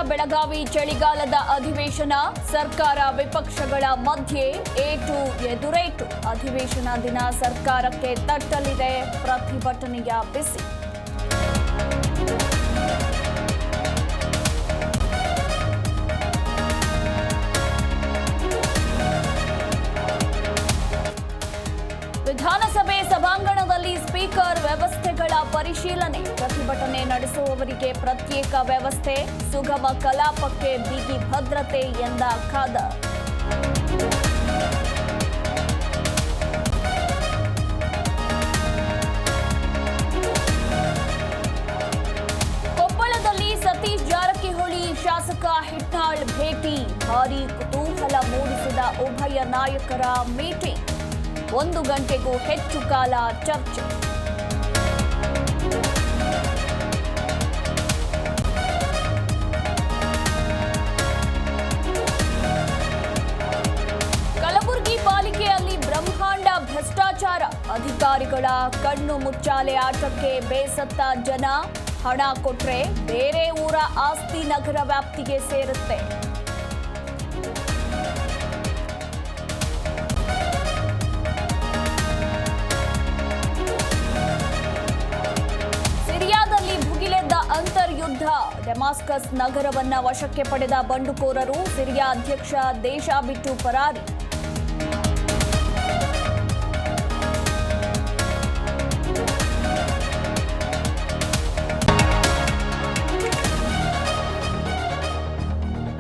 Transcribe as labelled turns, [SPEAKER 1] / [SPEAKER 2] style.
[SPEAKER 1] ಬೆಳಗಾವಿ ಚಳಿಗಾಲದ ಅಧಿವೇಶನ ಸರ್ಕಾರ ವಿಪಕ್ಷಗಳ ಮಧ್ಯೆ ಏಟು ಎದುರೇಟು ಅಧಿವೇಶನ ದಿನ ಸರ್ಕಾರಕ್ಕೆ ತಟ್ಟಲಿದೆ ಪ್ರತಿಭಟನೆಯ ಬಿಸಿ. ವಿಧಾನಸಭೆ ಸಭಾಂಗಣದಲ್ಲಿ ಸ್ಪೀಕರ್ ವ್ಯವಸ್ಥೆಗಳ ಪರಿಶೀಲನೆ. ಪ್ರತಿಭಟನೆ ನಡೆಸುವವರಿಗೆ ಪ್ರತ್ಯೇಕ ವ್ಯವಸ್ಥೆ, ಸುಗಮ ಕಲಾಪಕ್ಕೆ ಬಿಗಿ ಭದ್ರತೆ ಎಂದ ಖಾದರ್. ಕೊಪ್ಪಳದಲ್ಲಿ ಸತೀಶ್ ಜಾರಕಿಹೊಳಿ ಶಾಸಕ ಹಿಟ್ನಾಳ್ ಭೇಟಿ ಭಾರೀ ಕುತೂಹಲ ಮೂಡಿಸಿದ ಉಭಯ ನಾಯಕರ ಮೀಟಿಂಗ್. 1 ಗಂಟೆಗೂ ಹೆಚ್ಚು ಕಾಲ ಚರ್ಚೆ. ಕಲಬುರಗಿ ಪಾಲಿಕೆಯಲ್ಲಿ ಬ್ರಹ್ಮಾಂಡ ಭ್ರಷ್ಟಾಚಾರ. ಅಧಿಕಾರಿಗಳ ಕಣ್ಣು ಮುಚ್ಚಾಲೆ ಆಟಕ್ಕೆ ಬೇಸತ್ತ ಜನ. ಹಣ ಕೊಟ್ರೆ ಬೇರೆ ಊರ ಆಸ್ತಿ ನಗರ ವ್ಯಾಪ್ತಿಗೆ ಸೇರುತ್ತೆ. ಅಂತರ್ಯುದ್ಧ. ಡಮಾಸ್ಕಸ್ ನಗರವನ್ನ ವಶಕ್ಕೆ ಪಡೆದ ಬಂಡುಕೋರರು. ಸಿರಿಯಾ ಅಧ್ಯಕ್ಷ ದೇಶ ಬಿಟ್ಟು ಪರಾರಿ.